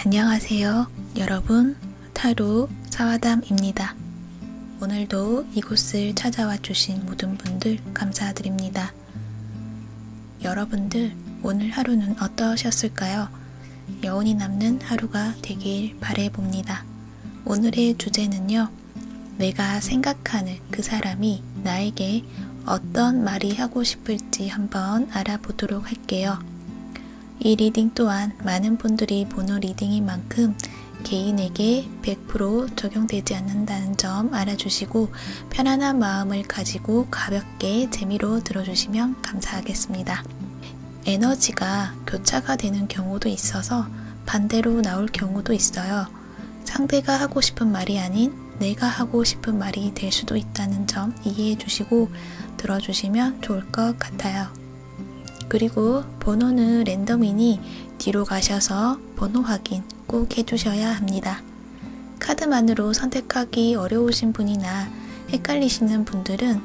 안녕하세요. 여러분, 타로 사와담입니다. 오늘도 이곳을 찾아와 주신 모든 분들 감사드립니다. 여러분들, 오늘 하루는 어떠셨을까요? 여운이 남는 하루가 되길 바라봅니다. 오늘의 주제는요, 내가 생각하는 그 사람이 나에게 어떤 말이 하고 싶을지 한번 알아보도록 할게요. 이 리딩 또한 많은 분들이 보는 리딩인 만큼 개인에게 100% 적용되지 않는다는 점 알아주시고 편안한 마음을 가지고 가볍게 재미로 들어주시면 감사하겠습니다. 에너지가 교차가 되는 경우도 있어서 반대로 나올 경우도 있어요. 상대가 하고 싶은 말이 아닌 내가 하고 싶은 말이 될 수도 있다는 점 이해해 주시고 들어주시면 좋을 것 같아요. 그리고 번호는 랜덤이니 뒤로 가셔서 번호 확인 꼭 해주셔야 합니다. 카드만으로 선택하기 어려우신 분이나 헷갈리시는 분들은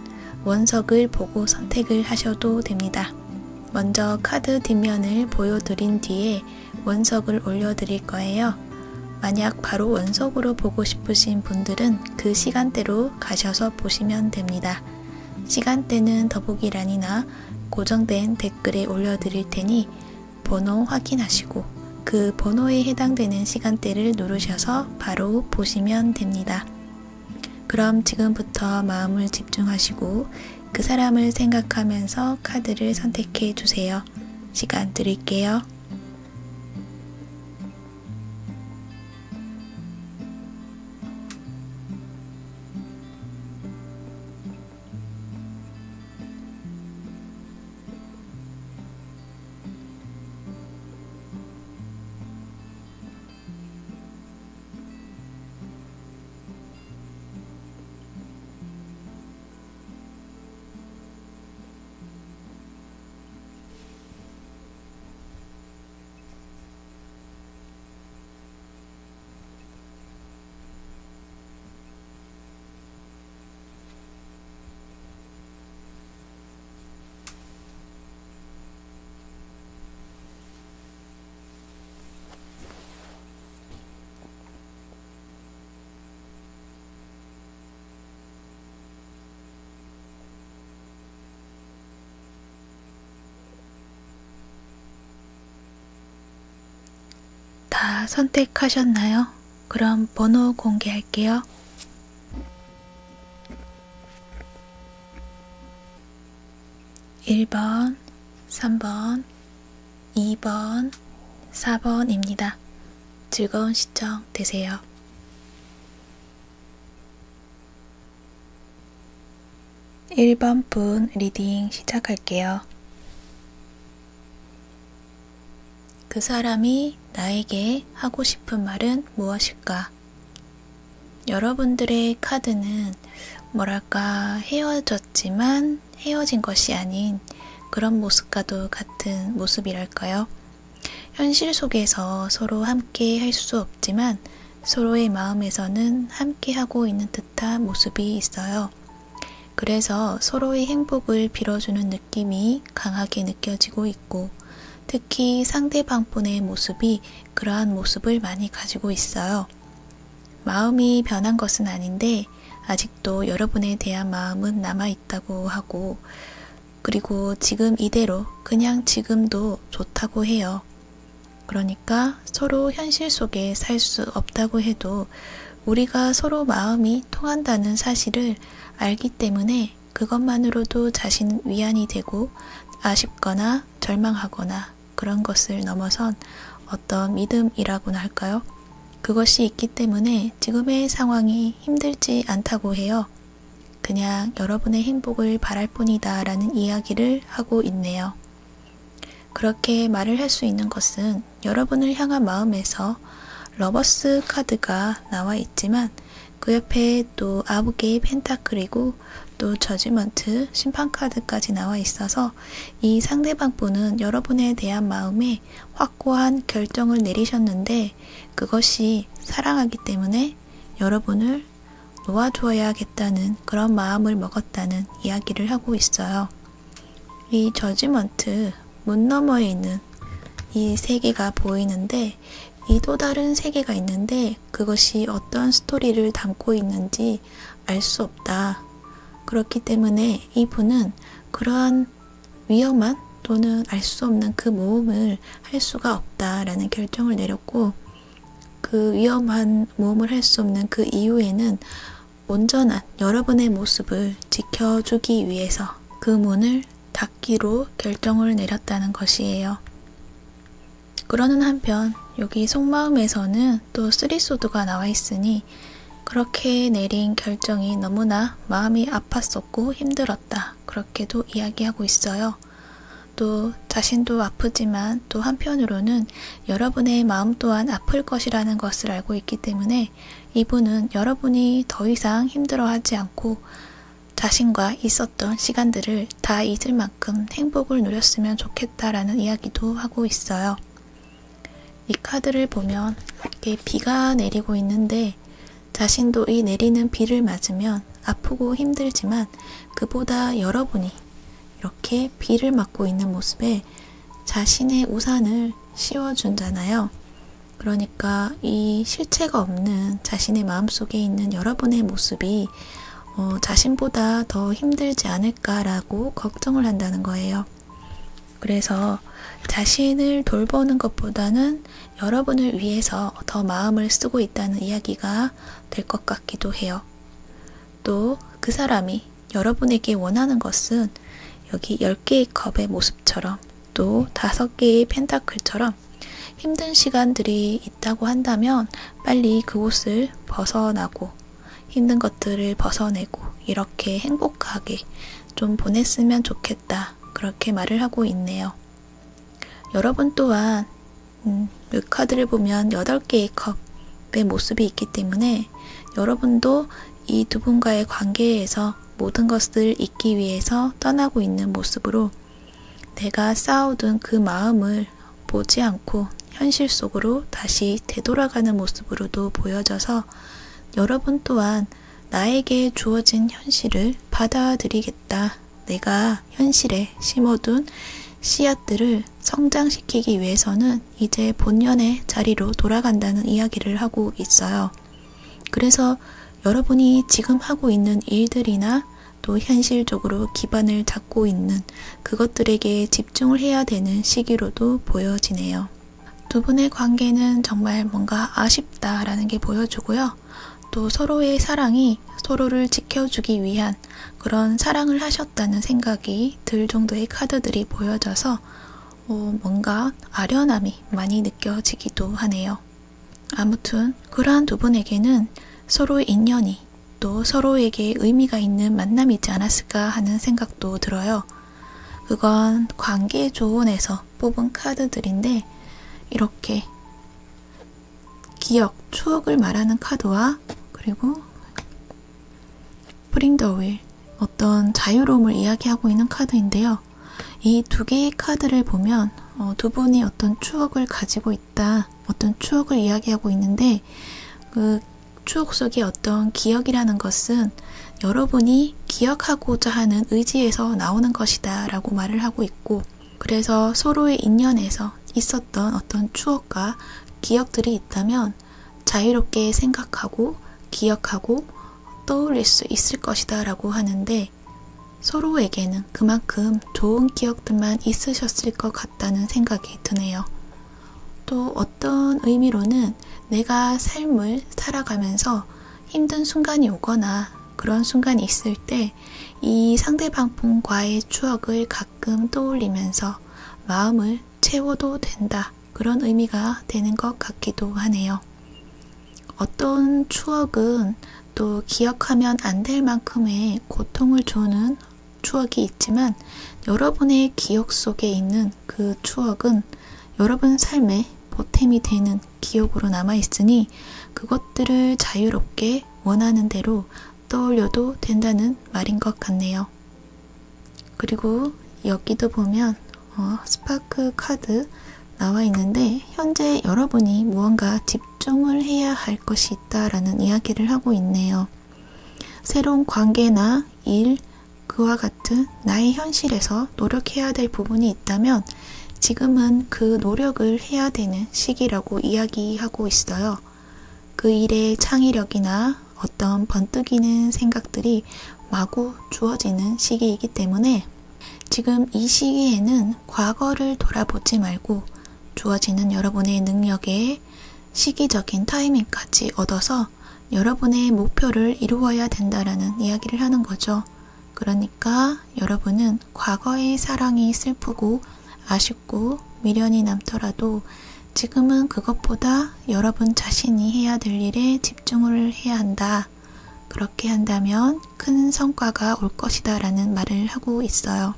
원석을 보고 선택을 하셔도 됩니다. 먼저 카드 뒷면을 보여드린 뒤에 원석을 올려드릴 거예요. 만약 바로 원석으로 보고 싶으신 분들은 그 시간대로 가셔서 보시면 됩니다. 시간대는 더보기란이나 고정된 댓글에 올려드릴 테니 번호 확인하시고 그 번호에 해당되는 시간대를 누르셔서 바로 보시면 됩니다. 그럼 지금부터 마음을 집중하시고 그 사람을 생각하면서 카드를 선택해 주세요. 시간 드릴게요. 다 선택하셨나요? 그럼 번호 공개할게요. 1번, 3번, 2번, 4번입니다. 즐거운 시청 되세요. (1번) 분 리딩 시작할게요. 그 사람이 나에게 하고 싶은 말은 무엇일까? 여러분들의 카드는 뭐랄까 헤어졌지만 헤어진 것이 아닌 그런 모습과도 같은 모습이랄까요? 현실 속에서 서로 함께 할 수 없지만 서로의 마음에서는 함께 하고 있는 듯한 모습이 있어요. 그래서 서로의 행복을 빌어주는 느낌이 강하게 느껴지고 있고 특히 상대방 분의 모습이 그러한 모습을 많이 가지고 있어요. 마음이 변한 것은 아닌데 아직도 여러분에 대한 마음은 남아있다고 하고 그리고 지금 이대로 그냥 지금도 좋다고 해요. 그러니까 서로 현실 속에 살 수 없다고 해도 우리가 서로 마음이 통한다는 사실을 알기 때문에 그것만으로도 자신 위안이 되고 아쉽거나 절망하거나 그런 것을 넘어선 어떤 믿음이라고나 할까요? 그것이 있기 때문에 지금의 상황이 힘들지 않다고 해요. 그냥 여러분의 행복을 바랄 뿐이다 라는 이야기를 하고 있네요. 그렇게 말을 할 수 있는 것은 여러분을 향한 마음에서 러버스 카드가 나와 있지만 그 옆에 또 9개의 펜타클이고 또 저지먼트 심판 카드까지 나와 있어서 이 상대방 분은 여러분에 대한 마음에 확고한 결정을 내리셨는데 그것이 사랑하기 때문에 여러분을 놓아주어야겠다는 그런 마음을 먹었다는 이야기를 하고 있어요. 이 저지먼트 문 너머에 있는 이 세 개가 보이는데 이 또 다른 세계가 있는데 그것이 어떤 스토리를 담고 있는지 알 수 없다. 그렇기 때문에 이분은 그러한 위험한 또는 알 수 없는 그 모험을 할 수가 없다라는 결정을 내렸고, 그 위험한 모험을 할 수 없는 그 이유에는 온전한 여러분의 모습을 지켜주기 위해서 그 문을 닫기로 결정을 내렸다는 것이에요. 그러는 한편 여기 속마음에서는 또 쓰리소드가 나와 있으니 그렇게 내린 결정이 너무나 마음이 아팠었고 힘들었다. 그렇게도 이야기하고 있어요. 또 자신도 아프지만 또 한편으로는 여러분의 마음 또한 아플 것이라는 것을 알고 있기 때문에 이분은 여러분이 더 이상 힘들어하지 않고 자신과 있었던 시간들을 다 잊을 만큼 행복을 누렸으면 좋겠다라는 이야기도 하고 있어요. 이 카드를 보면 이렇게 비가 내리고 있는데 자신도 이 내리는 비를 맞으면 아프고 힘들지만 그보다 여러분이 이렇게 비를 맞고 있는 모습에 자신의 우산을 씌워준잖아요. 그러니까 이 실체가 없는 자신의 마음속에 있는 여러분의 모습이 자신보다 더 힘들지 않을까라고 걱정을 한다는 거예요. 그래서 자신을 돌보는 것보다는 여러분을 위해서 더 마음을 쓰고 있다는 이야기가 될 것 같기도 해요. 또 그 사람이 여러분에게 원하는 것은 여기 10개의 컵의 모습처럼 또 5개의 펜타클처럼 힘든 시간들이 있다고 한다면 빨리 그곳을 벗어나고 힘든 것들을 벗어내고 이렇게 행복하게 좀 보냈으면 좋겠다. 그렇게 말을 하고 있네요. 여러분 또한 이 카드를 보면 8개의 컵의 모습이 있기 때문에 여러분도 이 두 분과의 관계에서 모든 것을 잊기 위해서 떠나고 있는 모습으로 내가 쌓아둔 그 마음을 보지 않고 현실 속으로 다시 되돌아가는 모습으로도 보여져서 여러분 또한 나에게 주어진 현실을 받아들이겠다. 내가 현실에 심어둔 씨앗들을 성장시키기 위해서는 이제 본연의 자리로 돌아간다는 이야기를 하고 있어요. 그래서 여러분이 지금 하고 있는 일들이나 또 현실적으로 기반을 잡고 있는 그것들에게 집중을 해야 되는 시기로도 보여지네요. 두 분의 관계는 정말 뭔가 아쉽다라는 게 보여주고요. 또 서로의 사랑이 서로를 지켜주기 위한 그런 사랑을 하셨다는 생각이 들 정도의 카드들이 보여져서 뭔가 아련함이 많이 느껴지기도 하네요. 아무튼 그러한 두 분에게는 서로의 인연이 또 서로에게 의미가 있는 만남이지 않았을까 하는 생각도 들어요. 그건 관계 조언에서 뽑은 카드들인데 이렇게 기억, 추억을 말하는 카드와 그리고 Bring the Wheel, 어떤 자유로움을 이야기하고 있는 카드인데요. 이 두 개의 카드를 보면 두 분이 어떤 추억을 가지고 있다, 어떤 추억을 이야기하고 있는데 그 추억 속의 어떤 기억이라는 것은 여러분이 기억하고자 하는 의지에서 나오는 것이다 라고 말을 하고 있고, 그래서 서로의 인연에서 있었던 어떤 추억과 기억들이 있다면 자유롭게 생각하고 기억하고 떠올릴 수 있을 것이다 라고 하는데, 서로에게는 그만큼 좋은 기억들만 있으셨을 것 같다는 생각이 드네요. 또 어떤 의미로는 내가 삶을 살아가면서 힘든 순간이 오거나 그런 순간이 있을 때 이 상대방 분과의 추억을 가끔 떠올리면서 마음을 채워도 된다, 그런 의미가 되는 것 같기도 하네요. 어떤 추억은 또 기억하면 안 될 만큼의 고통을 주는 추억이 있지만 여러분의 기억 속에 있는 그 추억은 여러분 삶에 보탬이 되는 기억으로 남아있으니 그것들을 자유롭게 원하는 대로 떠올려도 된다는 말인 것 같네요. 그리고 여기도 보면 스파크 카드 나와 있는데 현재 여러분이 무언가 집중을 해야 할 것이 있다라는 이야기를 하고 있네요. 새로운 관계나 일, 그와 같은 나의 현실에서 노력해야 될 부분이 있다면 지금은 그 노력을 해야 되는 시기라고 이야기하고 있어요. 그 일의 창의력이나 어떤 번뜩이는 생각들이 마구 주어지는 시기이기 때문에 지금 이 시기에는 과거를 돌아보지 말고 주어지는 여러분의 능력에 시기적인 타이밍까지 얻어서 여러분의 목표를 이루어야 된다라는 이야기를 하는 거죠. 그러니까 여러분은 과거의 사랑이 슬프고 아쉽고 미련이 남더라도 지금은 그것보다 여러분 자신이 해야 될 일에 집중을 해야 한다. 그렇게 한다면 큰 성과가 올 것이다 라는 말을 하고 있어요.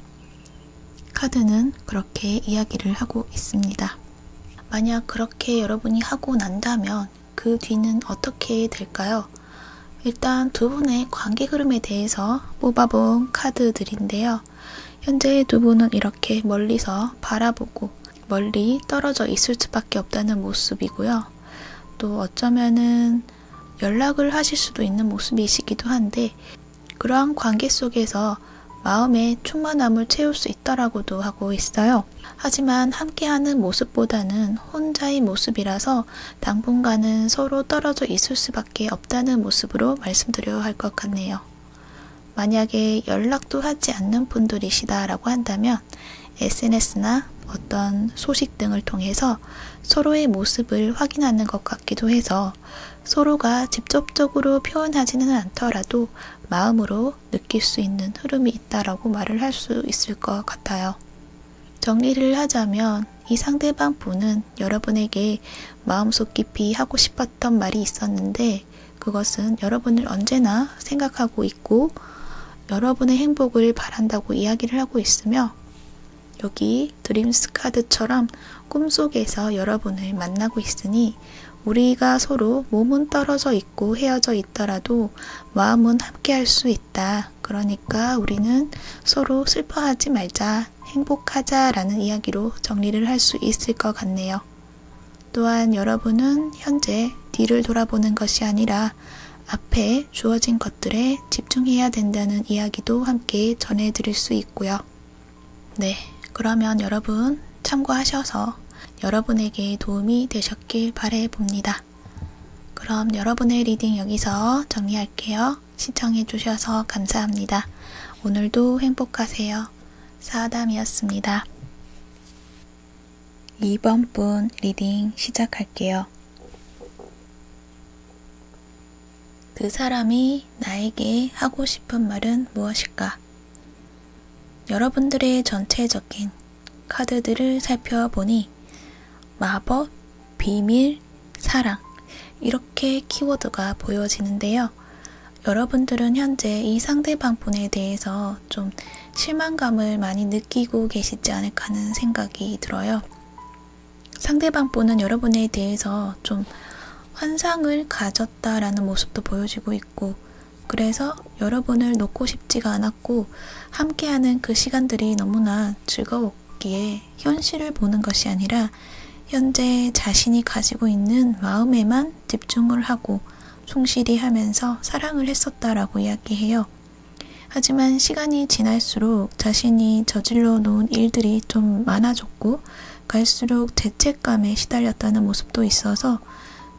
카드는 그렇게 이야기를 하고 있습니다. 만약 그렇게 여러분이 하고 난다면 그 뒤는 어떻게 될까요? 일단 두 분의 관계 흐름에 대해서 뽑아본 카드들인데요. 현재 두 분은 이렇게 멀리서 바라보고 멀리 떨어져 있을 수밖에 없다는 모습이고요. 또 어쩌면은 연락을 하실 수도 있는 모습이시기도 한데 그러한 관계 속에서 마음의 충만함을 채울 수 있다라고도 하고 있어요. 하지만 함께하는 모습보다는 혼자의 모습이라서 당분간은 서로 떨어져 있을 수밖에 없다는 모습으로 말씀드려야 할 것 같네요. 만약에 연락도 하지 않는 분들이시다라고 한다면 SNS나 어떤 소식 등을 통해서 서로의 모습을 확인하는 것 같기도 해서 서로가 직접적으로 표현하지는 않더라도 마음으로 느낄 수 있는 흐름이 있다라고 말을 할 수 있을 것 같아요. 정리를 하자면 이 상대방 분은 여러분에게 마음속 깊이 하고 싶었던 말이 있었는데 그것은 여러분을 언제나 생각하고 있고 여러분의 행복을 바란다고 이야기를 하고 있으며 여기 드림스 카드처럼 꿈속에서 여러분을 만나고 있으니 우리가 서로 몸은 떨어져 있고 헤어져 있더라도 마음은 함께 할 수 있다. 그러니까 우리는 서로 슬퍼하지 말자, 행복하자 라는 이야기로 정리를 할 수 있을 것 같네요. 또한 여러분은 현재 뒤를 돌아보는 것이 아니라 앞에 주어진 것들에 집중해야 된다는 이야기도 함께 전해드릴 수 있고요. 네, 그러면 여러분 참고하셔서 여러분에게 도움이 되셨길 바라봅니다. 그럼 여러분의 리딩 여기서 정리할게요. 시청해주셔서 감사합니다. 오늘도 행복하세요. 사담이었습니다. 2번 분 리딩 시작할게요. 그 사람이 나에게 하고 싶은 말은 무엇일까? 여러분들의 전체적인 카드들을 살펴보니 마법, 비밀, 사랑 이렇게 키워드가 보여지는데요. 여러분들은 현재 이 상대방 분에 대해서 좀 실망감을 많이 느끼고 계시지 않을까 하는 생각이 들어요. 상대방 분은 여러분에 대해서 좀 환상을 가졌다라는 모습도 보여지고 있고 그래서 여러분을 놓고 싶지가 않았고 함께하는 그 시간들이 너무나 즐거웠기에 현실을 보는 것이 아니라 현재 자신이 가지고 있는 마음에만 집중을 하고 충실히 하면서 사랑을 했었다라고 이야기해요. 하지만 시간이 지날수록 자신이 저질러 놓은 일들이 좀 많아졌고 갈수록 죄책감에 시달렸다는 모습도 있어서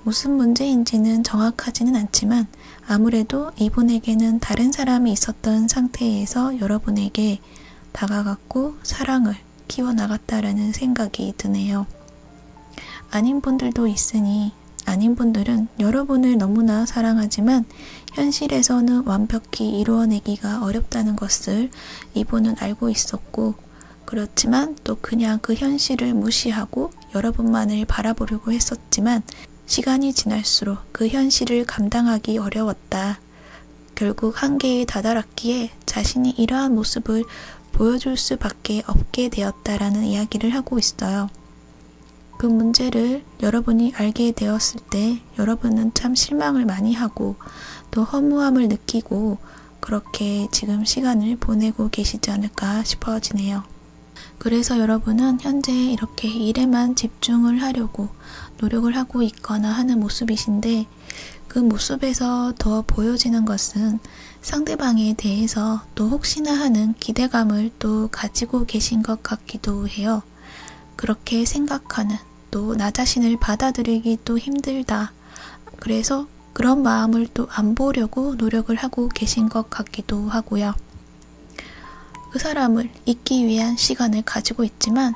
무슨 문제인지는 정확하지는 않지만 아무래도 이분에게는 다른 사람이 있었던 상태에서 여러분에게 다가갔고 사랑을 키워나갔다라는 생각이 드네요. 아닌 분들도 있으니 아닌 분들은 여러분을 너무나 사랑하지만 현실에서는 완벽히 이루어내기가 어렵다는 것을 이분은 알고 있었고 그렇지만 또 그냥 그 현실을 무시하고 여러분만을 바라보려고 했었지만 시간이 지날수록 그 현실을 감당하기 어려웠다. 결국 한계에 다다랐기에 자신이 이러한 모습을 보여줄 수밖에 없게 되었다라는 이야기를 하고 있어요. 그 문제를 여러분이 알게 되었을 때 여러분은 참 실망을 많이 하고 또 허무함을 느끼고 그렇게 지금 시간을 보내고 계시지 않을까 싶어지네요. 그래서 여러분은 현재 이렇게 일에만 집중을 하려고 노력을 하고 있거나 하는 모습이신데 그 모습에서 더 보여지는 것은 상대방에 대해서 또 혹시나 하는 기대감을 또 가지고 계신 것 같기도 해요. 그렇게 생각하는, 또 나 자신을 받아들이기도 힘들다. 그래서 그런 마음을 또 안 보려고 노력을 하고 계신 것 같기도 하고요. 그 사람을 잊기 위한 시간을 가지고 있지만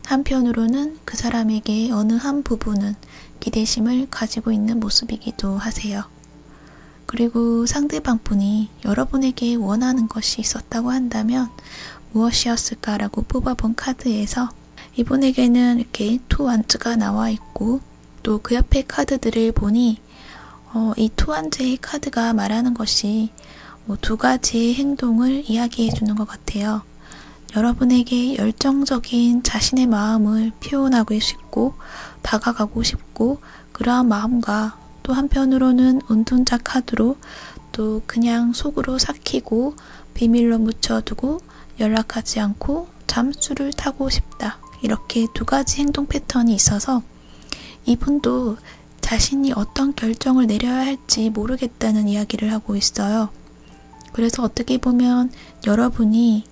한편으로는 그 사람에게 어느 한 부분은 기대심을 가지고 있는 모습이기도 하세요. 그리고 상대방 분이 여러분에게 원하는 것이 있었다고 한다면 무엇이었을까라고 뽑아본 카드에서 이분에게는 이렇게 투원즈가 나와 있고, 또 그 옆에 카드들을 보니 이 투원즈의 카드가 말하는 것이 두 가지의 행동을 이야기해 주는 것 같아요. 여러분에게 열정적인 자신의 마음을 표현하고 싶고 다가가고 싶고, 그러한 마음과 또 한편으로는 운둔자 카드로 또 그냥 속으로 삭히고 비밀로 묻혀두고 연락하지 않고 잠수를 타고 싶다. 이렇게 두 가지 행동 패턴이 있어서 이분도 자신이 어떤 결정을 내려야 할지 모르겠다는 이야기를 하고 있어요. 그래서 어떻게 보면 여러분이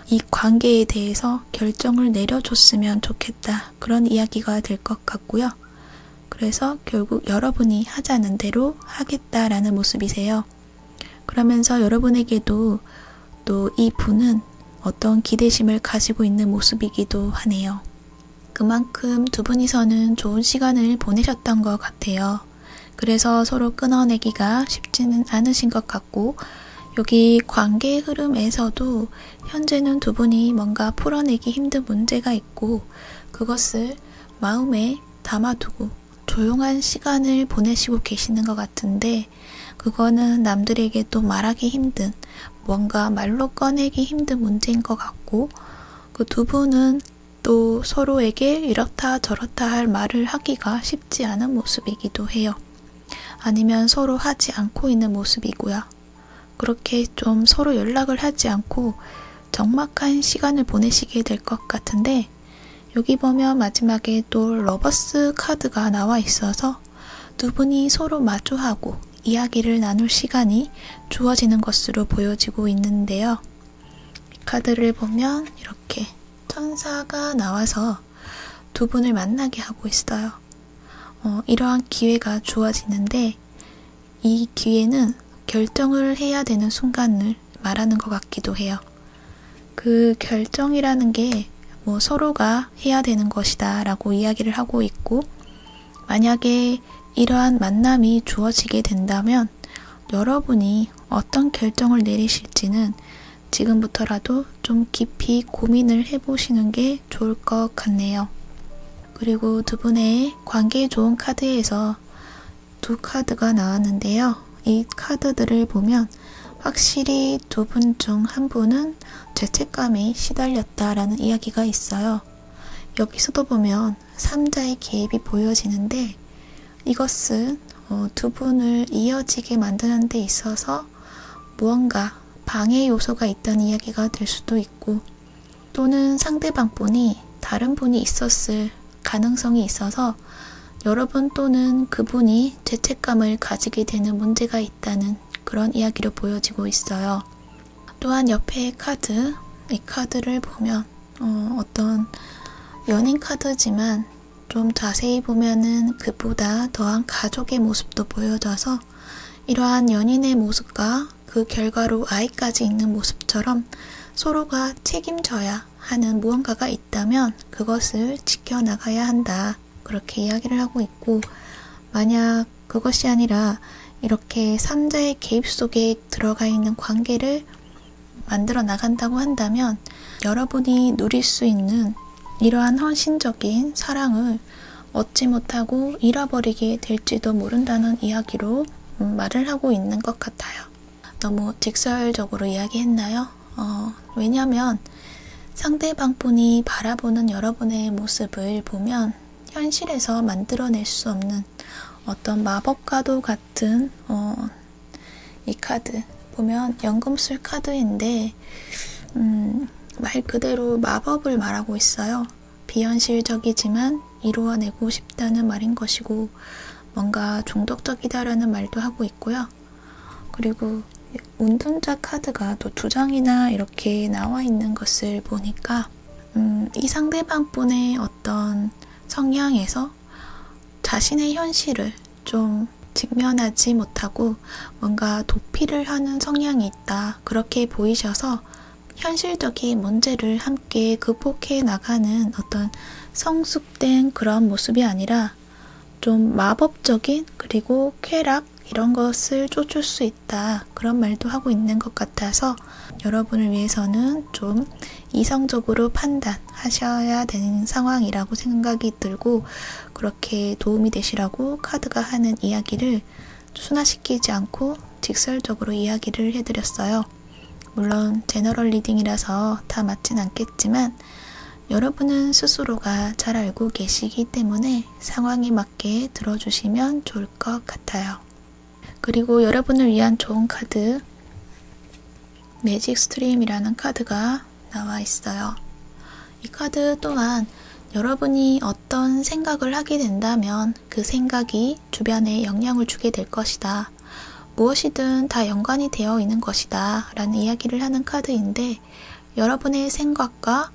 이 관계에 대해서 결정을 내려줬으면 좋겠다. 그런 이야기가 될 것 같고요. 그래서 결국 여러분이 하자는 대로 하겠다라는 모습이세요. 그러면서 여러분에게도 또 이 분은 어떤 기대심을 가지고 있는 모습이기도 하네요. 그만큼 두 분이서는 좋은 시간을 보내셨던 것 같아요. 그래서 서로 끊어내기가 쉽지는 않으신 것 같고, 여기 관계의 흐름에서도 현재는 두 분이 뭔가 풀어내기 힘든 문제가 있고, 그것을 마음에 담아두고 조용한 시간을 보내시고 계시는 것 같은데, 그거는 남들에게 또 말하기 힘든, 뭔가 말로 꺼내기 힘든 문제인 것 같고, 그 두 분은 또 서로에게 이렇다 저렇다 할 말을 하기가 쉽지 않은 모습이기도 해요. 아니면 서로 하지 않고 있는 모습이고요. 그렇게 좀 서로 연락을 하지 않고 적막한 시간을 보내시게 될 것 같은데, 여기 보면 마지막에 또 러버스 카드가 나와 있어서 두 분이 서로 마주하고 이야기를 나눌 시간이 주어지는 것으로 보여지고 있는데요. 카드를 보면 이렇게 천사가 나와서 두 분을 만나게 하고 있어요. 이러한 기회가 주어지는데, 이 기회는 결정을 해야 되는 순간을 말하는 것 같기도 해요. 그 결정이라는 게 서로가 해야 되는 것이다 라고 이야기를 하고 있고, 만약에 이러한 만남이 주어지게 된다면 여러분이 어떤 결정을 내리실지는 지금부터라도 좀 깊이 고민을 해보시는 게 좋을 것 같네요. 그리고 두 분의 관계에 좋은 카드에서 두 카드가 나왔는데요. 이 카드들을 보면 확실히 두 분 중 한 분은 죄책감에 시달렸다라는 이야기가 있어요. 여기서도 보면 3자의 개입이 보여지는데, 이것은 두 분을 이어지게 만드는 데 있어서 무언가 방해 요소가 있다는 이야기가 될 수도 있고, 또는 상대방 분이 다른 분이 있었을 가능성이 있어서 여러분 또는 그분이 죄책감을 가지게 되는 문제가 있다는 그런 이야기로 보여지고 있어요. 또한 옆에 카드, 이 카드를 보면 어떤 연인 카드지만 좀 자세히 보면은 그보다 더한 가족의 모습도 보여져서, 이러한 연인의 모습과 그 결과로 아이까지 있는 모습처럼 서로가 책임져야 하는 무언가가 있다면 그것을 지켜나가야 한다. 그렇게 이야기를 하고 있고, 만약 그것이 아니라 이렇게 3자의 개입 속에 들어가 있는 관계를 만들어 나간다고 한다면 여러분이 누릴 수 있는 이러한 헌신적인 사랑을 얻지 못하고 잃어버리게 될지도 모른다는 이야기로 말을 하고 있는 것 같아요. 너무 직설적으로 이야기했나요? 왜냐면 상대방 분이 바라보는 여러분의 모습을 보면 현실에서 만들어낼 수 없는 어떤 마법과도 같은 이 카드 보면 연금술 카드인데 말 그대로 마법을 말하고 있어요. 비현실적이지만 이루어내고 싶다는 말인 것이고, 뭔가 중독적이다라는 말도 하고 있고요. 그리고 운둔자 카드가 또 2장이나 이렇게 나와 있는 것을 보니까 이 상대방분의 어떤 성향에서 자신의 현실을 좀 직면하지 못하고 뭔가 도피를 하는 성향이 있다. 그렇게 보이셔서 현실적인 문제를 함께 극복해 나가는 어떤 성숙된 그런 모습이 아니라 좀 마법적인 그리고 쾌락 이런 것을 쫓을 수 있다. 그런 말도 하고 있는 것 같아서 여러분을 위해서는 좀 이성적으로 판단하셔야 되는 상황이라고 생각이 들고 그렇게 도움이 되시라고 카드가 하는 이야기를 순화시키지 않고 직설적으로 이야기를 해드렸어요. 물론 제너럴 리딩이라서 다 맞진 않겠지만 여러분은 스스로가 잘 알고 계시기 때문에 상황에 맞게 들어주시면 좋을 것 같아요. 그리고 여러분을 위한 좋은 카드 매직 스트림이라는 카드가 나와 있어요. 이 카드 또한 여러분이 어떤 생각을 하게 된다면 그 생각이 주변에 영향을 주게 될 것이다. 무엇이든 다 연관이 되어 있는 것이다 라는 이야기를 하는 카드인데 여러분의 생각과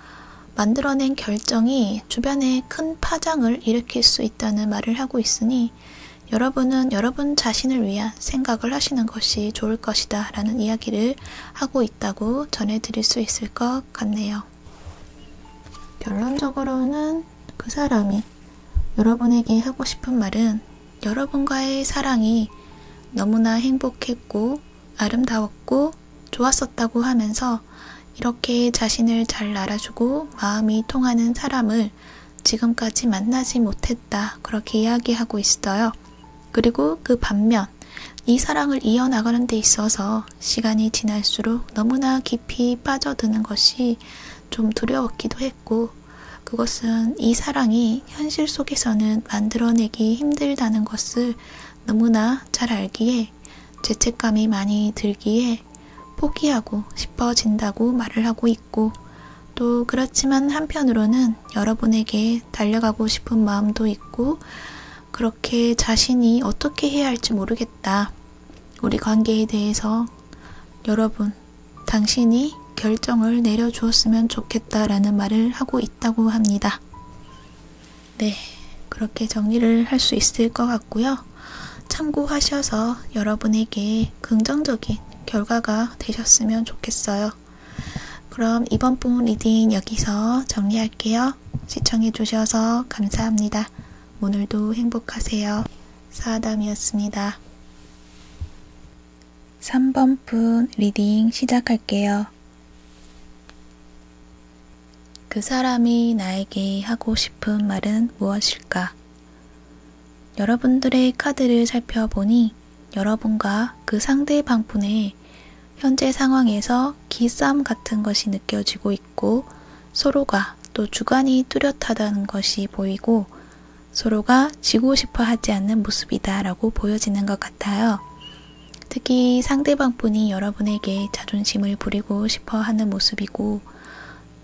만들어낸 결정이 주변에 큰 파장을 일으킬 수 있다는 말을 하고 있으니 여러분은 여러분 자신을 위한 생각을 하시는 것이 좋을 것이다 라는 이야기를 하고 있다고 전해드릴 수 있을 것 같네요. 결론적으로는 그 사람이 여러분에게 하고 싶은 말은 여러분과의 사랑이 너무나 행복했고 아름다웠고 좋았었다고 하면서 이렇게 자신을 잘 알아주고 마음이 통하는 사람을 지금까지 만나지 못했다. 그렇게 이야기하고 있어요. 그리고 그 반면 이 사랑을 이어나가는 데 있어서 시간이 지날수록 너무나 깊이 빠져드는 것이 좀 두려웠기도 했고 그것은 이 사랑이 현실 속에서는 만들어내기 힘들다는 것을 너무나 잘 알기에 죄책감이 많이 들기에 포기하고 싶어진다고 말을 하고 있고 또 그렇지만 한편으로는 여러분에게 달려가고 싶은 마음도 있고 그렇게 자신이 어떻게 해야 할지 모르겠다. 우리 관계에 대해서 여러분, 당신이 결정을 내려주었으면 좋겠다라는 말을 하고 있다고 합니다. 네, 그렇게 정리를 할 수 있을 것 같고요. 참고하셔서 여러분에게 긍정적인 결과가 되셨으면 좋겠어요. 그럼 이번 분 리딩 여기서 정리할게요. 시청해주셔서 감사합니다. 오늘도 행복하세요. 사아담이었습니다. 3번 분 리딩 시작할게요. 그 사람이 나에게 하고 싶은 말은 무엇일까? 여러분들의 카드를 살펴보니 여러분과 그 상대방분의 현재 상황에서 기싸움 같은 것이 느껴지고 있고 서로가 또 주관이 뚜렷하다는 것이 보이고 서로가 지고 싶어 하지 않는 모습이다 라고 보여지는 것 같아요. 특히 상대방분이 여러분에게 자존심을 부리고 싶어 하는 모습이고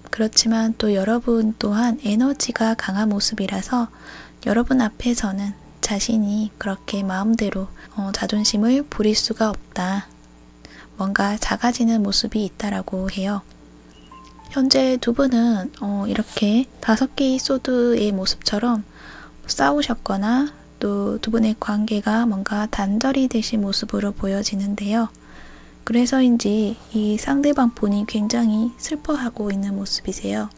그렇지만 또 여러분 또한 에너지가 강한 모습이라서 여러분 앞에서는 자신이 그렇게 마음대로 자존심을 부릴 수가 없다. 뭔가 작아지는 모습이 있다라고 해요. 현재 두 분은 이렇게 5개의 소드의 모습처럼 싸우셨거나 또 두 분의 관계가 뭔가 단절이 되신 모습으로 보여지는데요. 그래서인지 이 상대방 분이 굉장히 슬퍼하고 있는 모습이세요.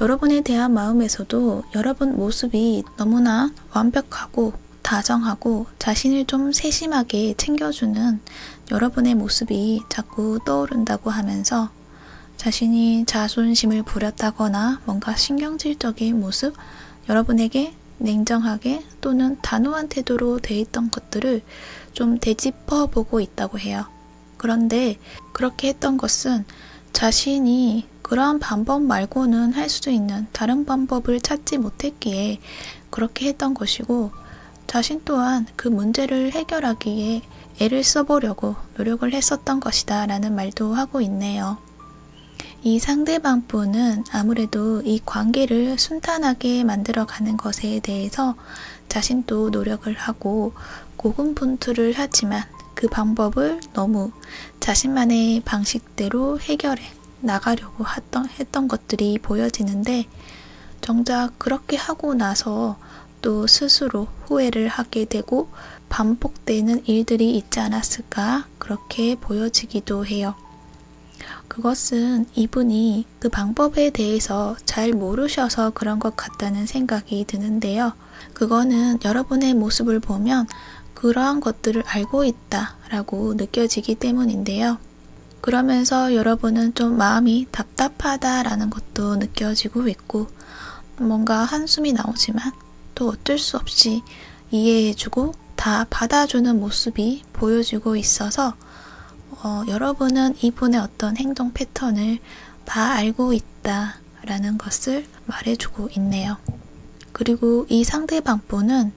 여러분에 대한 마음에서도 여러분 모습이 너무나 완벽하고 다정하고 자신을 좀 세심하게 챙겨주는 여러분의 모습이 자꾸 떠오른다고 하면서 자신이 자존심을 부렸다거나 뭔가 신경질적인 모습, 여러분에게 냉정하게 또는 단호한 태도로 돼 있던 것들을 좀 되짚어 보고 있다고 해요. 그런데 그렇게 했던 것은 자신이 그러한 방법 말고는 할 수 있는 다른 방법을 찾지 못했기에 그렇게 했던 것이고 자신 또한 그 문제를 해결하기에 애를 써보려고 노력을 했었던 것이다 라는 말도 하고 있네요. 이 상대방 분은 아무래도 이 관계를 순탄하게 만들어가는 것에 대해서 자신도 노력을 하고 고군분투를 하지만 그 방법을 너무 자신만의 방식대로 해결해 나가려고 했던 것들이 보여지는데 정작 그렇게 하고 나서 또 스스로 후회를 하게 되고 반복되는 일들이 있지 않았을까 그렇게 보여지기도 해요. 그것은 이분이 그 방법에 대해서 잘 모르셔서 그런 것 같다는 생각이 드는데요. 그거는 여러분의 모습을 보면 그러한 것들을 알고 있다라고 느껴지기 때문인데요. 그러면서 여러분은 좀 마음이 답답하다라는 것도 느껴지고 있고 뭔가 한숨이 나오지만 또 어쩔 수 없이 이해해주고 다 받아주는 모습이 보여지고 있어서 여러분은 이분의 어떤 행동 패턴을 다 알고 있다라는 것을 말해주고 있네요. 그리고 이 상대방 분은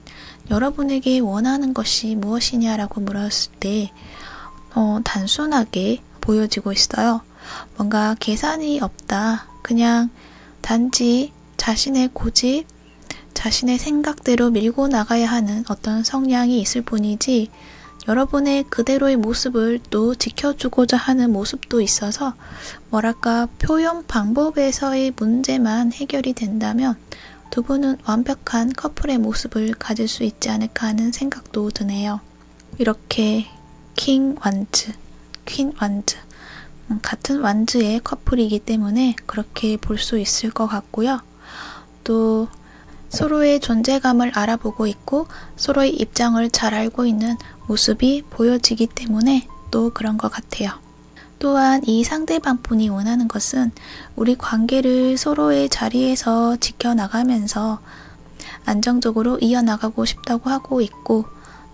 여러분에게 원하는 것이 무엇이냐라고 물었을 때 단순하게 보여지고 있어요. 뭔가 계산이 없다. 그냥 단지 자신의 고집, 자신의 생각대로 밀고 나가야 하는 어떤 성향이 있을 뿐이지 여러분의 그대로의 모습을 또 지켜주고자 하는 모습도 있어서 뭐랄까 표현 방법에서의 문제만 해결이 된다면 두 분은 완벽한 커플의 모습을 가질 수 있지 않을까 하는 생각도 드네요. 이렇게 킹 완즈, 퀸 완즈 같은 완즈의 커플이기 때문에 그렇게 볼 수 있을 것 같고요. 또 서로의 존재감을 알아보고 있고 서로의 입장을 잘 알고 있는 모습이 보여지기 때문에 또 그런 것 같아요. 또한 이 상대방 분이 원하는 것은 우리 관계를 서로의 자리에서 지켜나가면서 안정적으로 이어나가고 싶다고 하고 있고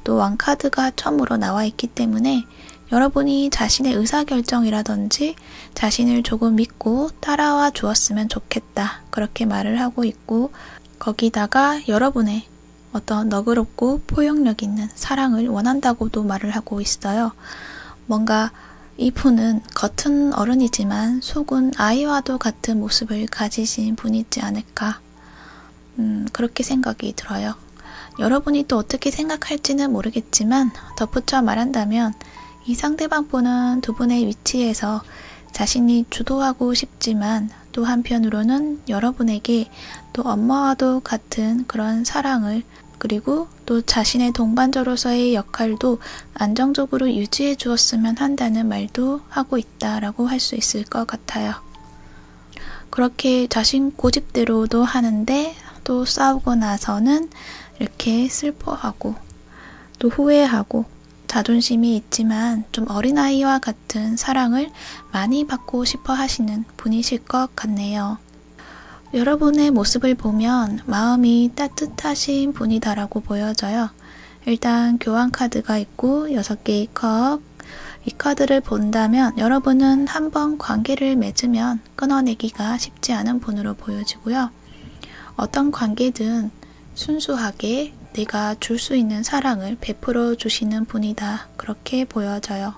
또 왕카드가 처음으로 나와 있기 때문에 여러분이 자신의 의사결정이라든지 자신을 조금 믿고 따라와 주었으면 좋겠다 그렇게 말을 하고 있고 거기다가 여러분의 어떤 너그럽고 포용력 있는 사랑을 원한다고도 말을 하고 있어요. 뭔가 이분은 겉은 어른이지만 속은 아이와도 같은 모습을 가지신 분이지 않을까 그렇게 생각이 들어요. 여러분이 또 어떻게 생각할지는 모르겠지만 덧붙여 말한다면 이 상대방 분은 두 분의 위치에서 자신이 주도하고 싶지만 또 한편으로는 여러분에게 또 엄마와도 같은 그런 사랑을 그리고 또 자신의 동반자로서의 역할도 안정적으로 유지해 주었으면 한다는 말도 하고 있다라고 할 수 있을 것 같아요. 그렇게 자신 고집대로도 하는데 또 싸우고 나서는 이렇게 슬퍼하고 또 후회하고 자존심이 있지만 좀 어린아이와 같은 사랑을 많이 받고 싶어 하시는 분이실 것 같네요. 여러분의 모습을 보면 마음이 따뜻하신 분이다라고 보여져요. 일단 교환 카드가 있고 6개의 컵. 이 카드를 본다면 여러분은 한번 관계를 맺으면 끊어내기가 쉽지 않은 분으로 보여지고요. 어떤 관계든 순수하게 내가 줄 수 있는 사랑을 베풀어 주시는 분이다. 그렇게 보여져요.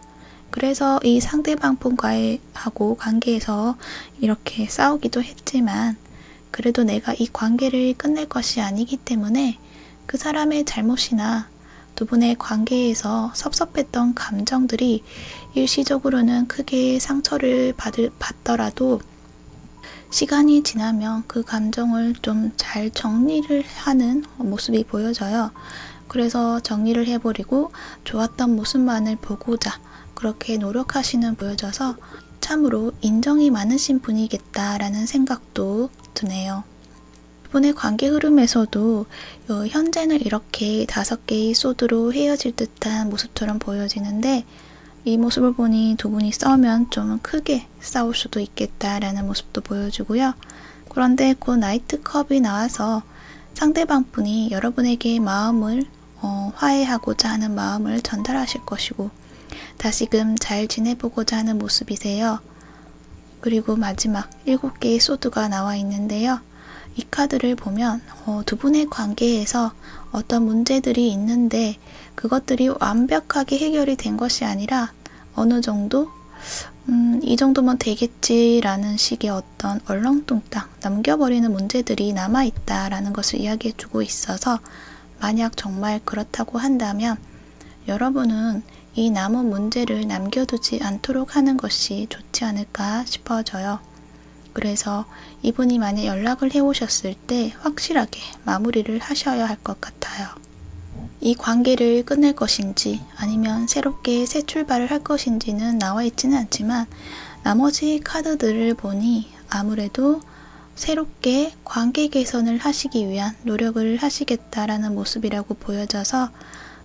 그래서 이 상대방 분과의 하고 관계에서 이렇게 싸우기도 했지만 그래도 내가 이 관계를 끝낼 것이 아니기 때문에 그 사람의 잘못이나 두 분의 관계에서 섭섭했던 감정들이 일시적으로는 크게 상처를 받더라도 시간이 지나면 그 감정을 좀 잘 정리를 하는 모습이 보여져요. 그래서 정리를 해버리고 좋았던 모습만을 보고자 그렇게 노력하시는 보여져서 참으로 인정이 많으신 분이겠다라는 생각도 드네요. 이분의 관계 흐름에서도 현재는 이렇게 5개의 소드로 헤어질 듯한 모습처럼 보여지는데 이 모습을 보니 두 분이 싸우면 좀 크게 싸울 수도 있겠다라는 모습도 보여주고요. 그런데 그 나이트 컵이 나와서 상대방 분이 여러분에게 마음을 화해하고자 하는 마음을 전달하실 것이고 다시금 잘 지내보고자 하는 모습이세요. 그리고 마지막 7개의 소드가 나와 있는데요. 이 카드를 보면 두 분의 관계에서 어떤 문제들이 있는데 그것들이 완벽하게 해결이 된 것이 아니라 어느 정도 이 정도면 되겠지라는 식의 어떤 얼렁뚱땅 넘겨버리는 문제들이 남아있다라는 것을 이야기해주고 있어서 만약 정말 그렇다고 한다면 여러분은 이 남은 문제를 남겨두지 않도록 하는 것이 좋지 않을까 싶어져요. 그래서 이분이 만약 연락을 해오셨을 때 확실하게 마무리를 하셔야 할 것 같아요. 이 관계를 끝낼 것인지 아니면 새롭게 새 출발을 할 것인지는 나와 있지는 않지만 나머지 카드들을 보니 아무래도 새롭게 관계 개선을 하시기 위한 노력을 하시겠다라는 모습이라고 보여져서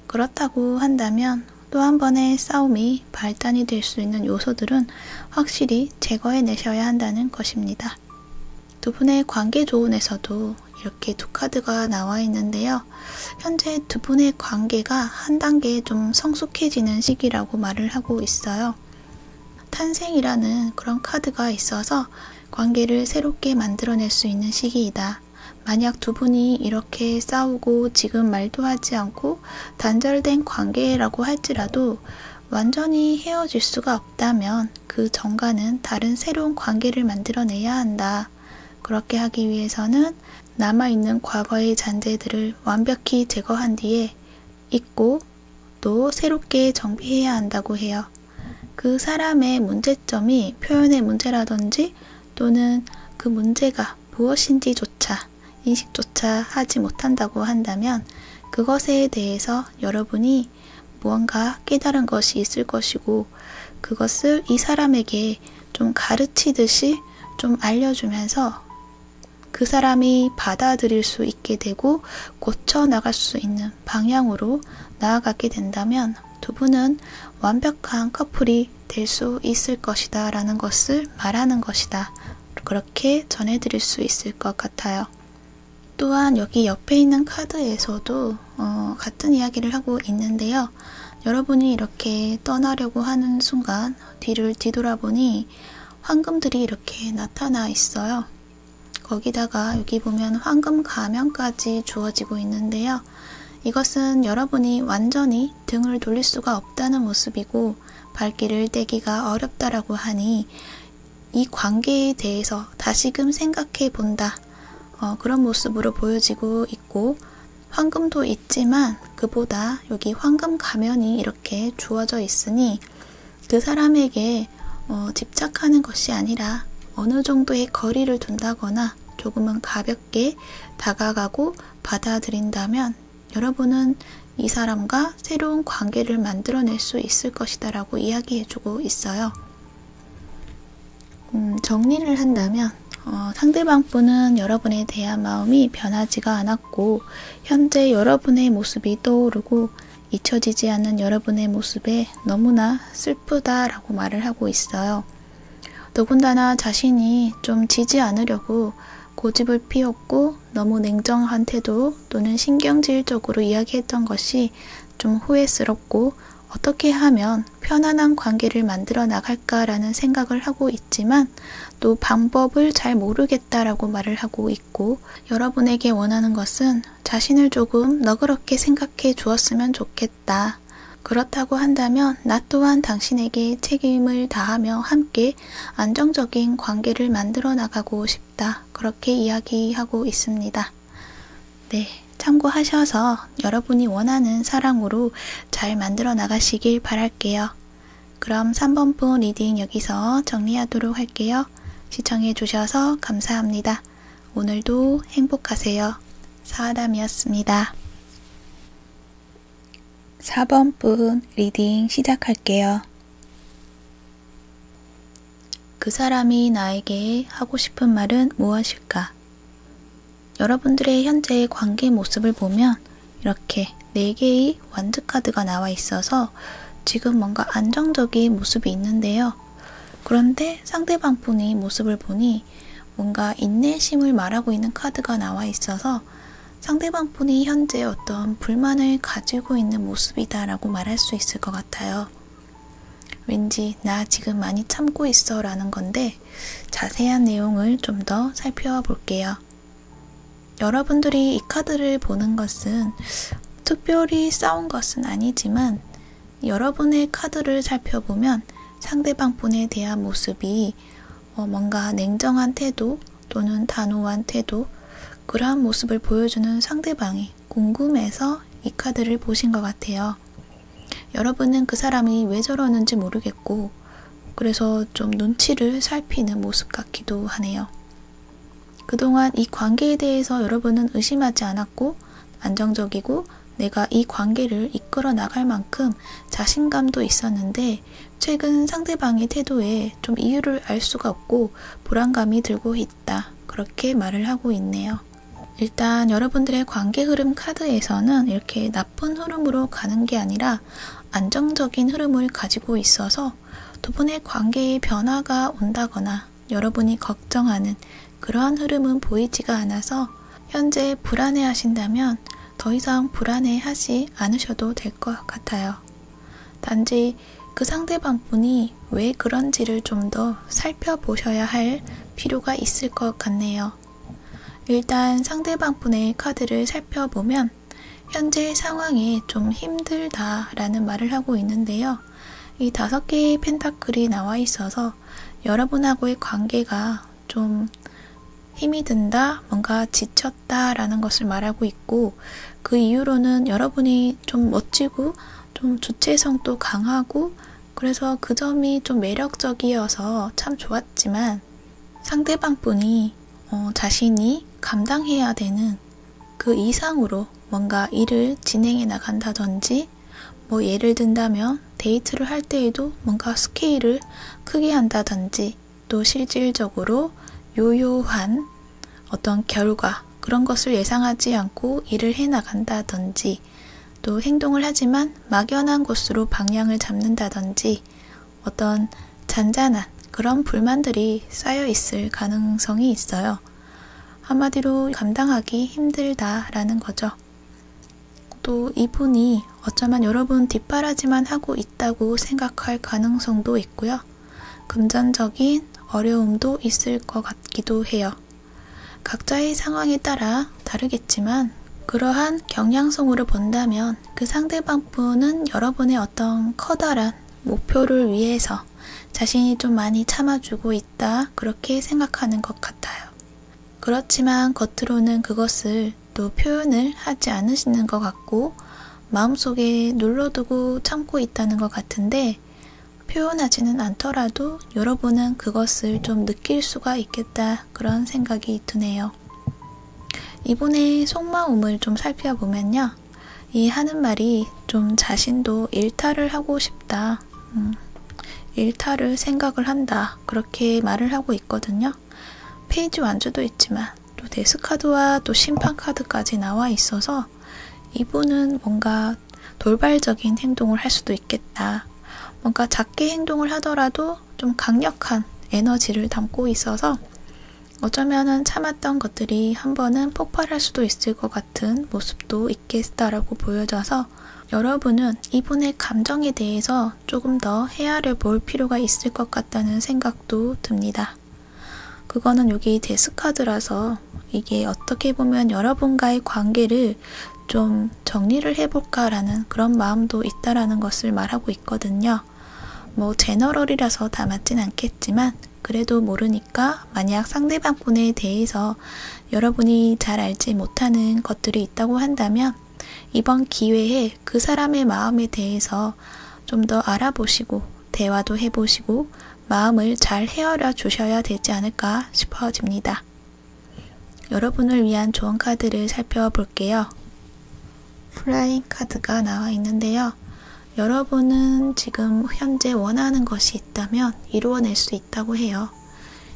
그렇다고 한다면 또 한 번의 싸움이 발단이 될 수 있는 요소들은 확실히 제거해 내셔야 한다는 것입니다. 두 분의 관계 조언에서도 이렇게 두 카드가 나와 있는데요. 현재 두 분의 관계가 한 단계 좀 성숙해지는 시기라고 말을 하고 있어요. 탄생이라는 그런 카드가 있어서 관계를 새롭게 만들어낼 수 있는 시기이다. 만약 두 분이 이렇게 싸우고 지금 말도 하지 않고 단절된 관계라고 할지라도 완전히 헤어질 수가 없다면 그 전과는 다른 새로운 관계를 만들어내야 한다. 그렇게 하기 위해서는 남아있는 과거의 잔재들을 완벽히 제거한 뒤에 잊고 또 새롭게 정비해야 한다고 해요. 그 사람의 문제점이 표현의 문제라든지 또는 그 문제가 무엇인지조차 인식조차 하지 못한다고 한다면 그것에 대해서 여러분이 무언가 깨달은 것이 있을 것이고 그것을 이 사람에게 좀 가르치듯이 좀 알려주면서 그 사람이 받아들일 수 있게 되고 고쳐 나갈 수 있는 방향으로 나아가게 된다면 두 분은 완벽한 커플이 될 수 있을 것이다 라는 것을 말하는 것이다. 그렇게 전해드릴 수 있을 것 같아요. 또한 여기 옆에 있는 카드에서도 같은 이야기를 하고 있는데요. 여러분이 이렇게 떠나려고 하는 순간 뒤를 뒤돌아보니 황금들이 이렇게 나타나 있어요. 거기다가 여기 보면 황금 가면까지 주어지고 있는데요. 이것은 여러분이 완전히 등을 돌릴 수가 없다는 모습이고 발길을 떼기가 어렵다라고 하니 이 관계에 대해서 다시금 생각해 본다. 그런 모습으로 보여지고 있고 황금도 있지만 그보다 여기 황금 가면이 이렇게 주어져 있으니 그 사람에게 집착하는 것이 아니라 어느 정도의 거리를 둔다거나 조금은 가볍게 다가가고 받아들인다면 여러분은 이 사람과 새로운 관계를 만들어낼 수 있을 것이다 라고 이야기해주고 있어요. 정리를 한다면 상대방 분은 여러분에 대한 마음이 변하지가 않았고 현재 여러분의 모습이 떠오르고 잊혀지지 않는 여러분의 모습에 너무나 슬프다라고 말을 하고 있어요. 더군다나 자신이 좀 지지 않으려고 고집을 피웠고 너무 냉정한 태도 또는 신경질적으로 이야기했던 것이 좀 후회스럽고 어떻게 하면 편안한 관계를 만들어 나갈까라는 생각을 하고 있지만 또 방법을 잘 모르겠다라고 말을 하고 있고 여러분에게 원하는 것은 자신을 조금 너그럽게 생각해 주었으면 좋겠다. 그렇다고 한다면 나 또한 당신에게 책임을 다하며 함께 안정적인 관계를 만들어 나가고 싶다. 그렇게 이야기하고 있습니다. 네, 참고하셔서 여러분이 원하는 사랑으로 잘 만들어 나가시길 바랄게요. 그럼 3번 분 리딩 여기서 정리하도록 할게요. 시청해 주셔서 감사합니다. 오늘도 행복하세요. 사아담이었습니다. 4번 분 리딩 시작할게요. 그 사람이 나에게 하고 싶은 말은 무엇일까? 여러분들의 현재의 관계 모습을 보면 이렇게 4개의 완즈 카드가 나와 있어서 지금 뭔가 안정적인 모습이 있는데요. 그런데 상대방 분의 모습을 보니 뭔가 인내심을 말하고 있는 카드가 나와 있어서 상대방 분이 현재 어떤 불만을 가지고 있는 모습이다라고 말할 수 있을 것 같아요. 왠지 나 지금 많이 참고 있어 라는 건데 자세한 내용을 좀 더 살펴볼게요. 여러분들이 이 카드를 보는 것은 특별히 싸운 것은 아니지만 여러분의 카드를 살펴보면 상대방 분에 대한 모습이 뭔가 냉정한 태도 또는 단호한 태도 그러한 모습을 보여주는 상대방이 궁금해서 이 카드를 보신 것 같아요. 여러분은 그 사람이 왜 저러는지 모르겠고 그래서 좀 눈치를 살피는 모습 같기도 하네요. 그동안 이 관계에 대해서 여러분은 의심하지 않았고 안정적이고 내가 이 관계를 이끌어 나갈 만큼 자신감도 있었는데 최근 상대방의 태도에 좀 이유를 알 수가 없고 불안감이 들고 있다. 그렇게 말을 하고 있네요. 일단 여러분들의 관계 흐름 카드에서는 이렇게 나쁜 흐름으로 가는 게 아니라 안정적인 흐름을 가지고 있어서 두 분의 관계에 변화가 온다거나 여러분이 걱정하는 그러한 흐름은 보이지가 않아서 현재 불안해하신다면 더 이상 불안해하지 않으셔도 될 것 같아요. 단지 그 상대방 분이 왜 그런지를 좀 더 살펴보셔야 할 필요가 있을 것 같네요. 일단 상대방 분의 카드를 살펴보면 현재 상황이 좀 힘들다라는 말을 하고 있는데요. 이 5개의 펜타클이 나와 있어서 여러분하고의 관계가 좀 힘이 든다, 뭔가 지쳤다라는 것을 말하고 있고 그 이유로는 여러분이 좀 멋지고 좀 주체성도 강하고 그래서 그 점이 좀 매력적이어서 참 좋았지만 상대방 분이 자신이 감당해야 되는 그 이상으로 뭔가 일을 진행해 나간다든지 뭐 예를 든다면 데이트를 할 때에도 뭔가 스케일을 크게 한다든지 또 실질적으로 요요한 어떤 결과 그런 것을 예상하지 않고 일을 해 나간다든지 또 행동을 하지만 막연한 곳으로 방향을 잡는다든지 어떤 잔잔한 그런 불만들이 쌓여 있을 가능성이 있어요. 한마디로 감당하기 힘들다라는 거죠. 또 이분이 어쩌면 여러분 뒷바라지만 하고 있다고 생각할 가능성도 있고요. 금전적인 어려움도 있을 것 같기도 해요. 각자의 상황에 따라 다르겠지만 그러한 경향성으로 본다면 그 상대방 분은 여러분의 어떤 커다란 목표를 위해서 자신이 좀 많이 참아주고 있다 그렇게 생각하는 것 같아요. 그렇지만 겉으로는 그것을 또 표현을 하지 않으시는 것 같고 마음속에 눌러두고 참고 있다는 것 같은데 표현하지는 않더라도 여러분은 그것을 좀 느낄 수가 있겠다 그런 생각이 드네요. 이분의 속마음을 좀 살펴보면요. 이 하는 말이 좀 자신도 일탈을 하고 싶다. 일탈을 생각을 한다. 그렇게 말을 하고 있거든요. 페이지 완주도 있지만 또 데스카드와 또 심판카드까지 나와 있어서 이분은 뭔가 돌발적인 행동을 할 수도 있겠다. 뭔가 작게 행동을 하더라도 좀 강력한 에너지를 담고 있어서 어쩌면은 참았던 것들이 한 번은 폭발할 수도 있을 것 같은 모습도 있겠다라고 보여져서 여러분은 이분의 감정에 대해서 조금 더 헤아려 볼 필요가 있을 것 같다는 생각도 듭니다. 그거는 여기 데스카드라서 이게 어떻게 보면 여러분과의 관계를 좀 정리를 해볼까라는 그런 마음도 있다라는 것을 말하고 있거든요. 뭐 제너럴이라서 다 맞진 않겠지만 그래도 모르니까 만약 상대방 분에 대해서 여러분이 잘 알지 못하는 것들이 있다고 한다면 이번 기회에 그 사람의 마음에 대해서 좀 더 알아보시고 대화도 해보시고 마음을 잘 헤아려 주셔야 되지 않을까 싶어집니다. 여러분을 위한 좋은 카드를 살펴볼게요. 플라잉 카드가 나와 있는데요. 여러분은 지금 현재 원하는 것이 있다면 이루어낼 수 있다고 해요.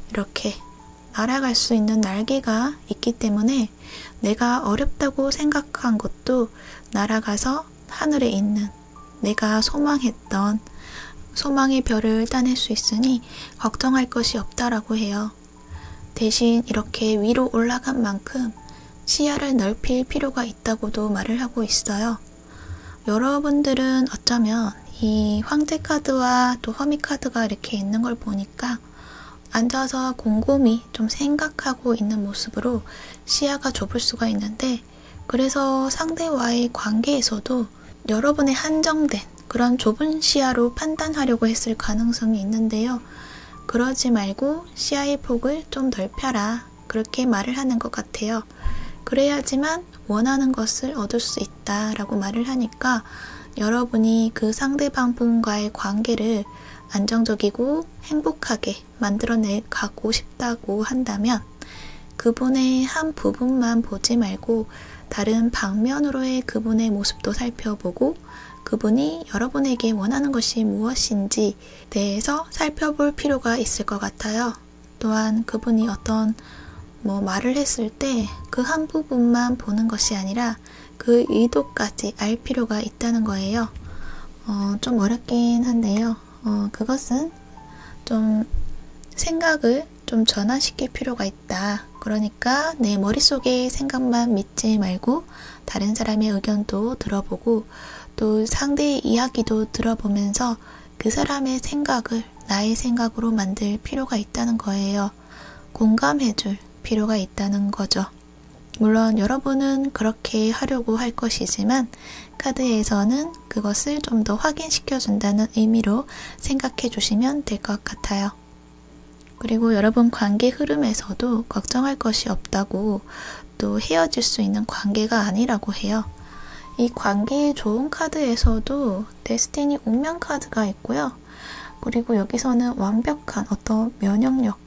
이렇게 날아갈 수 있는 날개가 있기 때문에 내가 어렵다고 생각한 것도 날아가서 하늘에 있는 내가 소망했던 소망의 별을 따낼 수 있으니 걱정할 것이 없다라고 해요. 대신 이렇게 위로 올라간 만큼 시야를 넓힐 필요가 있다고도 말을 하고 있어요. 여러분들은 어쩌면 이 황제 카드와 또 허미 카드가 이렇게 있는 걸 보니까 앉아서 곰곰이 좀 생각하고 있는 모습으로 시야가 좁을 수가 있는데 그래서 상대와의 관계에서도 여러분의 한정된 그런 좁은 시야로 판단하려고 했을 가능성이 있는데요. 그러지 말고 시야의 폭을 좀 넓혀라. 그렇게 말을 하는 것 같아요. 그래야지만 원하는 것을 얻을 수 있다라고 말을 하니까 여러분이 그 상대방 분과의 관계를 안정적이고 행복하게 만들어내 가고 싶다고 한다면 그분의 한 부분만 보지 말고 다른 방면으로의 그분의 모습도 살펴보고 그분이 여러분에게 원하는 것이 무엇인지 대해서 살펴볼 필요가 있을 것 같아요. 또한 그분이 어떤 말을 했을 때 그 한 부분만 보는 것이 아니라 그 의도까지 알 필요가 있다는 거예요. 좀 어렵긴 한데요. 그것은 좀 생각을 좀 전환시킬 필요가 있다. 그러니까 내 머릿속의 생각만 믿지 말고 다른 사람의 의견도 들어보고 또 상대의 이야기도 들어보면서 그 사람의 생각을 나의 생각으로 만들 필요가 있다는 거예요. 공감해줄 필요가 있다는 거죠. 물론 여러분은 그렇게 하려고 할 것이지만 카드에서는 그것을 좀 더 확인시켜준다는 의미로 생각해 주시면 될 것 같아요. 그리고 여러분 관계 흐름에서도 걱정할 것이 없다고 또 헤어질 수 있는 관계가 아니라고 해요. 이 관계의 좋은 카드에서도 데스티니 운명 카드가 있고요. 그리고 여기서는 완벽한 어떤 면역력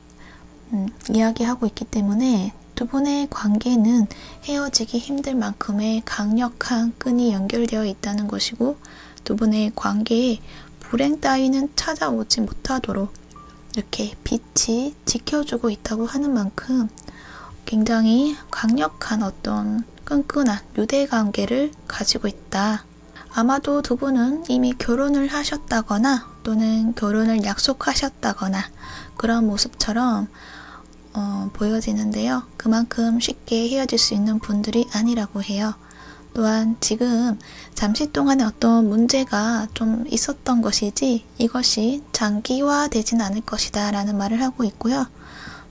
이야기하고 있기 때문에 두 분의 관계는 헤어지기 힘들 만큼의 강력한 끈이 연결되어 있다는 것이고 두 분의 관계에 불행 따위는 찾아오지 못하도록 이렇게 빛이 지켜주고 있다고 하는 만큼 굉장히 강력한 어떤 끈끈한 유대관계를 가지고 있다. 아마도 두 분은 이미 결혼을 하셨다거나 또는 결혼을 약속하셨다거나 그런 모습처럼 보여지는데요. 그만큼 쉽게 헤어질 수 있는 분들이 아니라고 해요. 또한 지금 잠시 동안의 어떤 문제가 좀 있었던 것이지 이것이 장기화되진 않을 것이다 라는 말을 하고 있고요.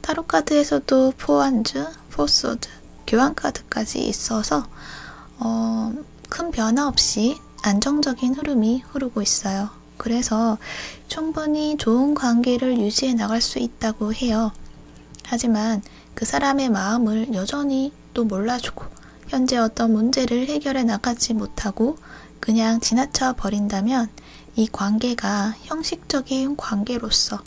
타로카드에서도 포안즈, 포소드, 교환카드까지 있어서 큰 변화 없이 안정적인 흐름이 흐르고 있어요. 그래서 충분히 좋은 관계를 유지해 나갈 수 있다고 해요. 하지만 그 사람의 마음을 여전히 또 몰라주고 현재 어떤 문제를 해결해 나가지 못하고 그냥 지나쳐 버린다면 이 관계가 형식적인 관계로서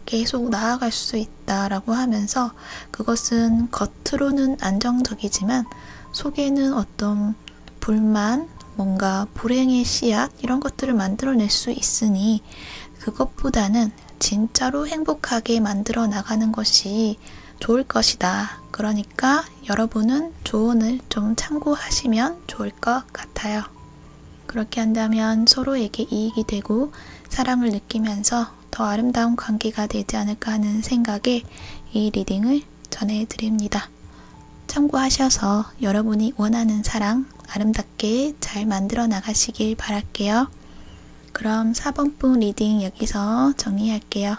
계속 나아갈 수 있다라고 하면서 그것은 겉으로는 안정적이지만 속에는 어떤 불만, 뭔가 불행의 씨앗 이런 것들을 만들어낼 수 있으니 그것보다는 진짜로 행복하게 만들어 나가는 것이 좋을 것이다. 그러니까 여러분은 조언을 좀 참고하시면 좋을 것 같아요. 그렇게 한다면 서로에게 이익이 되고 사랑을 느끼면서 더 아름다운 관계가 되지 않을까 하는 생각에 이 리딩을 전해드립니다. 참고하셔서 여러분이 원하는 사랑 아름답게 잘 만들어 나가시길 바랄게요. 그럼 4번분 리딩 여기서 정리할게요.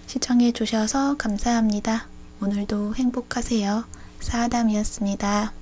시청해 주셔서 감사합니다. 오늘도 행복하세요. 사아담이었습니다.